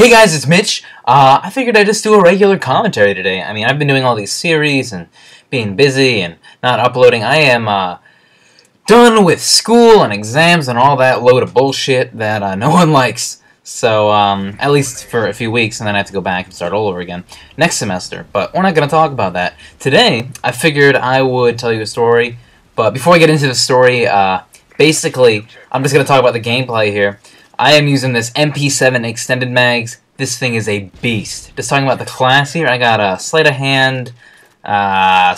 Hey guys, it's Mitch. I figured I'd just do a regular commentary today. I mean, I've been doing all these series and being busy and not uploading. I am done with school and exams and all that load of bullshit that no one likes. So, at least for a few weeks, and then I have to go back and start all over again next semester. But we're not going to talk about that. Today, I figured I would tell you a story. But before I get into the story, basically, I'm just going to talk about the gameplay here. I am using this MP7 extended mags. This thing is a beast. Just talking about the class here, I got a sleight of hand,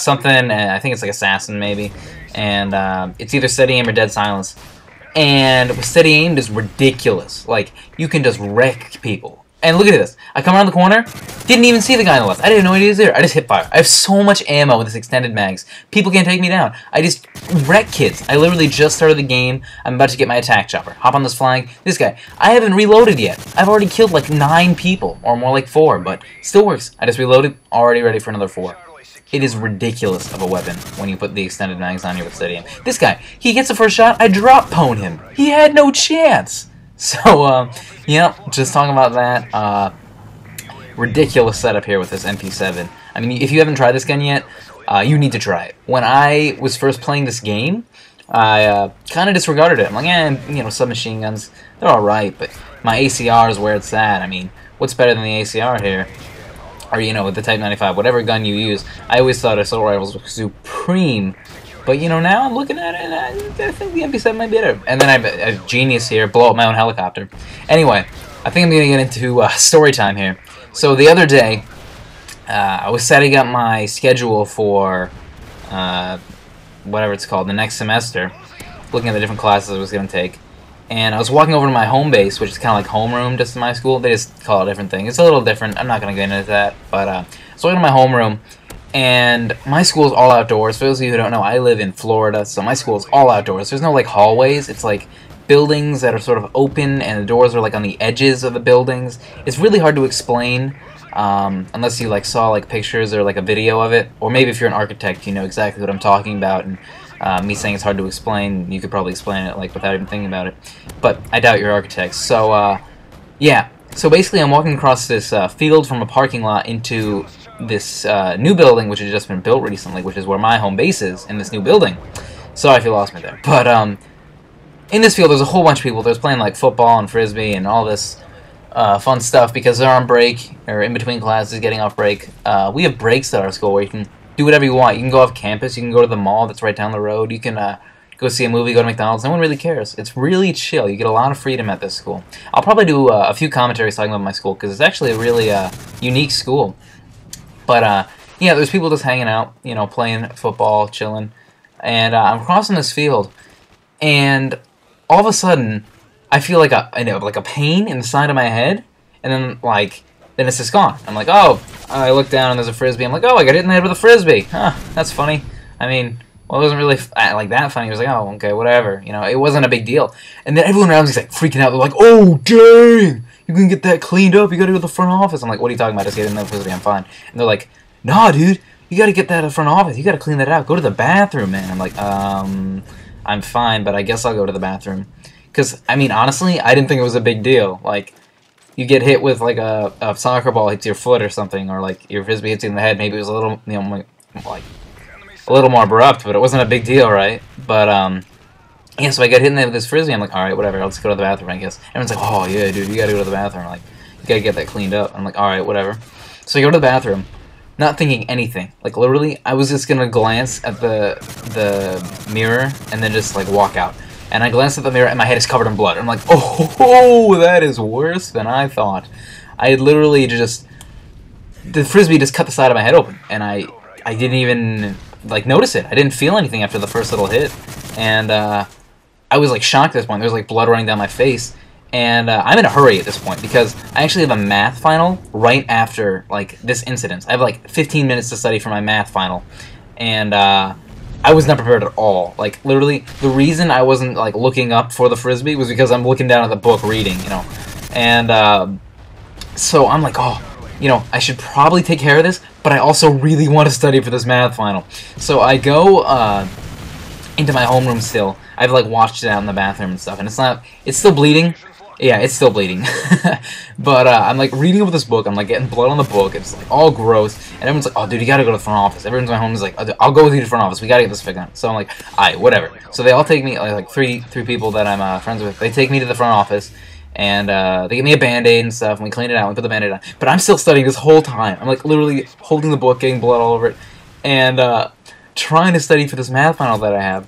something, I think it's like assassin maybe, and it's either steady aim or dead silence. And with steady aim, it's ridiculous. Like, you can just wreck people. And look at this. I come around the corner, didn't even see the guy on the left. I didn't know he was there. I just hit fire. I have so much ammo with this extended mags. People can't take me down. I just wreck kids. I literally just started the game. I'm about to get my attack chopper. Hop on this flag. This guy. I haven't reloaded yet. I've already killed like 9 people, or more like 4, but still works. I just reloaded, already ready for another 4. It is ridiculous of a weapon when you put the extended mags on here with steady aim. This guy, he gets the first shot, I drop pwn him. He had no chance. So, yeah, just talking about that, ridiculous setup here with this MP7. I mean, if you haven't tried this gun yet, you need to try it. When I was first playing this game, I kind of disregarded it. I'm like, you know, submachine guns, they're alright, but my ACR is where it's at. I mean, what's better than the ACR here? Or, you know, with the Type 95, whatever gun you use. I always thought assault rifles were supreme. But, you know, now I'm looking at it, and I think the MP7 might be better. And then I have a genius here, blow up my own helicopter. Anyway, I think I'm going to get into story time here. So the other day, I was setting up my schedule for whatever it's called, the next semester, looking at the different classes I was going to take. And I was walking over to my home base, which is kind of like homeroom just in my school. They just call it a different thing. It's a little different. I'm not going to get into that. But I was walking to my homeroom. And my school is all outdoors. For those of you who don't know, I live in Florida, so my school is all outdoors. There's no, like, hallways. It's, like, buildings that are sort of open, and the doors are, like, on the edges of the buildings. It's really hard to explain, unless you, like, saw, like, pictures or, like, a video of it. Or maybe if you're an architect, you know exactly what I'm talking about. And me saying it's hard to explain, you could probably explain it, like, without even thinking about it. But I doubt you're architects. So, yeah. So basically, I'm walking across this field from a parking lot into this new building, which has just been built recently, which is where my home base is, in this new building. Sorry if you lost me there. But in this field, there's a whole bunch of people. There's playing like football and Frisbee and all this fun stuff because they're on break, or in between classes, getting off break. We have breaks at our school where you can do whatever you want. You can go off campus, you can go to the mall that's right down the road, you can go see a movie, go to McDonald's. No one really cares. It's really chill. You get a lot of freedom at this school. I'll probably do a few commentaries talking about my school because it's actually a really unique school. But, yeah, there's people just hanging out, you know, playing football, chilling. And I'm crossing this field, and all of a sudden, I feel like a pain in the side of my head, and then it's just gone. I'm like, oh, I look down and there's a Frisbee. I'm like, oh, I got hit in the head with a Frisbee. Huh, that's funny. I mean, well, it wasn't really like that funny. It was like, oh, okay, whatever. You know, it wasn't a big deal. And then everyone around me's like freaking out. They're like, oh, dang, you can get that cleaned up. You got to go to the front office. I'm like, what are you talking about? I just hit in the Frisbee. I'm fine. And they're like, nah, dude, you got to get that at the front office. You got to clean that out. Go to the bathroom, man. I'm like, I'm fine, but I guess I'll go to the bathroom. Because, I mean, honestly, I didn't think it was a big deal. Like, you get hit with, like, a soccer ball hits your foot or something, or, like, your Frisbee hits you in the head. Maybe it was a little, you know, like a little more abrupt, but it wasn't a big deal, right? But, yeah, so I got hit in there with this Frisbee. I'm like, alright, whatever, I'll just go to the bathroom, I guess. Everyone's like, oh, yeah, dude, you gotta go to the bathroom. Like, you gotta get that cleaned up. I'm like, alright, whatever. So I go to the bathroom, not thinking anything. Like, literally, I was just gonna glance at the mirror and then just, like, walk out. And I glanced at the mirror, and my head is covered in blood. I'm like, oh, that is worse than I thought. I had literally just... The Frisbee just cut the side of my head open, and I didn't even, like, notice it. I didn't feel anything after the first little hit. And I was, like, shocked at this point. There was, like, blood running down my face. And I'm in a hurry at this point, because I actually have a math final right after, like, this incident. I have, like, 15 minutes to study for my math final. And, I was not prepared at all. Like, literally, the reason I wasn't, like, looking up for the Frisbee was because I'm looking down at the book reading, you know. And, so I'm like, oh, you know, I should probably take care of this, but I also really want to study for this math final. So I go, into my homeroom still. I've, like, washed it out in the bathroom and stuff, and it's still bleeding, Yeah, it's still bleeding. But I'm like reading over this book. I'm like getting blood on the book. It's like all gross. And everyone's like, "Oh, dude, you gotta go to the front office." Everyone's at my home is like, "Oh, dude, I'll go with you to the front office. We gotta get this figured out." So I'm like, "Alright, whatever." So they all take me, like three people that I'm friends with. They take me to the front office, and they give me a Band-Aid and stuff. And we clean it out. We put the Band-Aid on. But I'm still studying this whole time. I'm like literally holding the book, getting blood all over it, and trying to study for this math final that I have.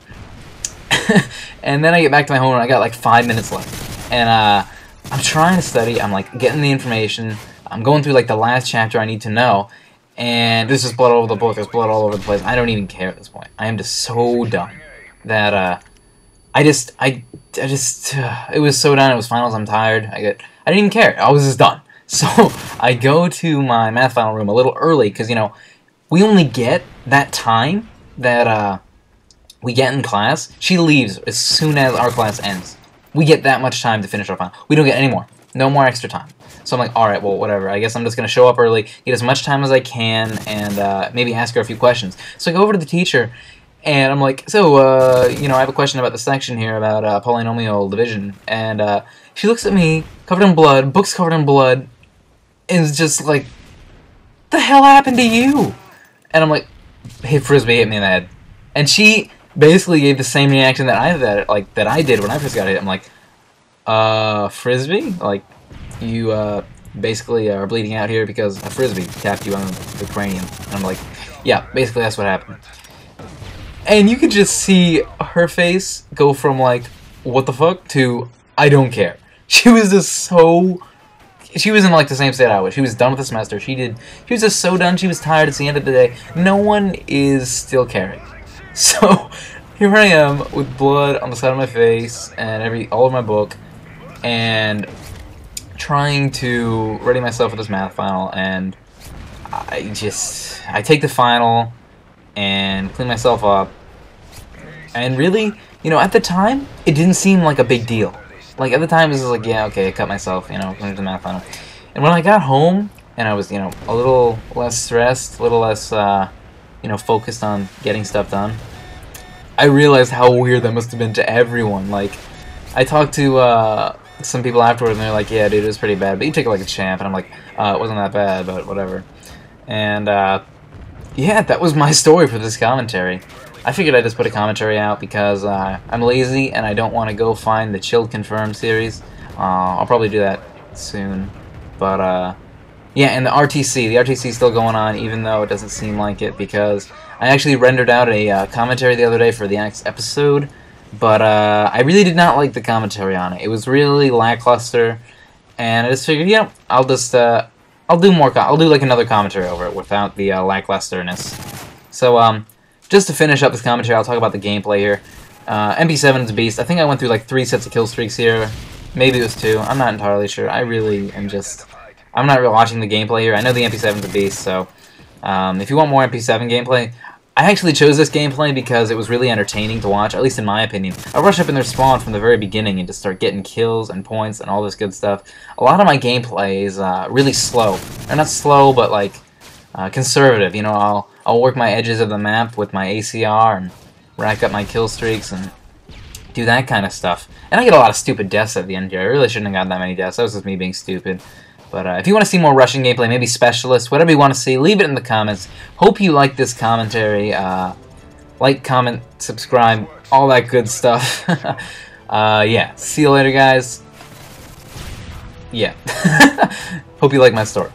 And then I get back to my home and I got like 5 minutes left. And I'm trying to study. I'm like getting the information. I'm going through like the last chapter I need to know. And there's just blood all over the book. There's blood all over the place. I don't even care at this point. I am just so done that I just it was so done. It was finals. I'm tired. I didn't even care. I was just done. So I go to my math final room a little early because, you know, we only get that time that we get in class. She leaves as soon as our class ends. We get that much time to finish our final. We don't get any more. No more extra time. So I'm like, alright, well, whatever. I guess I'm just going to show up early, get as much time as I can, and maybe ask her a few questions. So I go over to the teacher, and I'm like, so, you know, I have a question about the section here about polynomial division. And she looks at me, covered in blood, books covered in blood, and is just like, the hell happened to you? And I'm like, hey, Frisbee hit me in the head. And she basically gave the same reaction that I did when I first got hit. I'm like, Frisbee? Like, you basically are bleeding out here because a Frisbee tapped you on the cranium. And I'm like, yeah, basically that's what happened. And you could just see her face go from like, what the fuck, to I don't care. She was just so... She was in like the same state I was. She was done with the semester. She was just so done. She was tired. It's the end of the day. No one is still caring. So here I am with blood on the side of my face and all of my book, and trying to ready myself for this math final. And I take the final and clean myself up. And really, you know, at the time, it didn't seem like a big deal. Like, at the time, it was like, yeah, okay, I cut myself, you know, went to the math final. And when I got home, and I was, you know, a little less stressed, a little less, you know, focused on getting stuff done, I realized how weird that must have been to everyone. Like, I talked to some people afterwards, and they're like, yeah, dude, it was pretty bad, but you take it like a champ. And I'm like, it wasn't that bad, but whatever. And, yeah, that was my story for this commentary. I figured I'd just put a commentary out because I'm lazy and I don't want to go find the Chilled Confirmed series. I'll probably do that soon. But, yeah, and the RTC is still going on, even though it doesn't seem like it, because I actually rendered out a commentary the other day for the next episode, but I really did not like the commentary on it. It was really lackluster, and I just figured, yeah, I'll just, I'll do like another commentary over it without the lacklusterness. So, just to finish up this commentary, I'll talk about the gameplay here. MP7 is a beast. I think I went through like 3 sets of kill streaks here. Maybe it was 2. I'm not entirely sure. I really am just... I'm not really watching the gameplay here. I know the MP7 is a beast, so... if you want more MP7 gameplay... I actually chose this gameplay because it was really entertaining to watch, at least in my opinion. I rush up in their spawn from the very beginning and just start getting kills and points and all this good stuff. A lot of my gameplay is really slow. Or not slow, but like... conservative. You know, I'll work my edges of the map with my ACR and rack up my kill streaks and do that kind of stuff. And I get a lot of stupid deaths at the end here. I really shouldn't have gotten that many deaths. That was just me being stupid. But if you want to see more rushing gameplay, maybe specialists, whatever you want to see, leave it in the comments. Hope you like this commentary. Like, comment, subscribe, all that good stuff. Yeah, see you later, guys. Yeah. Hope you like my story.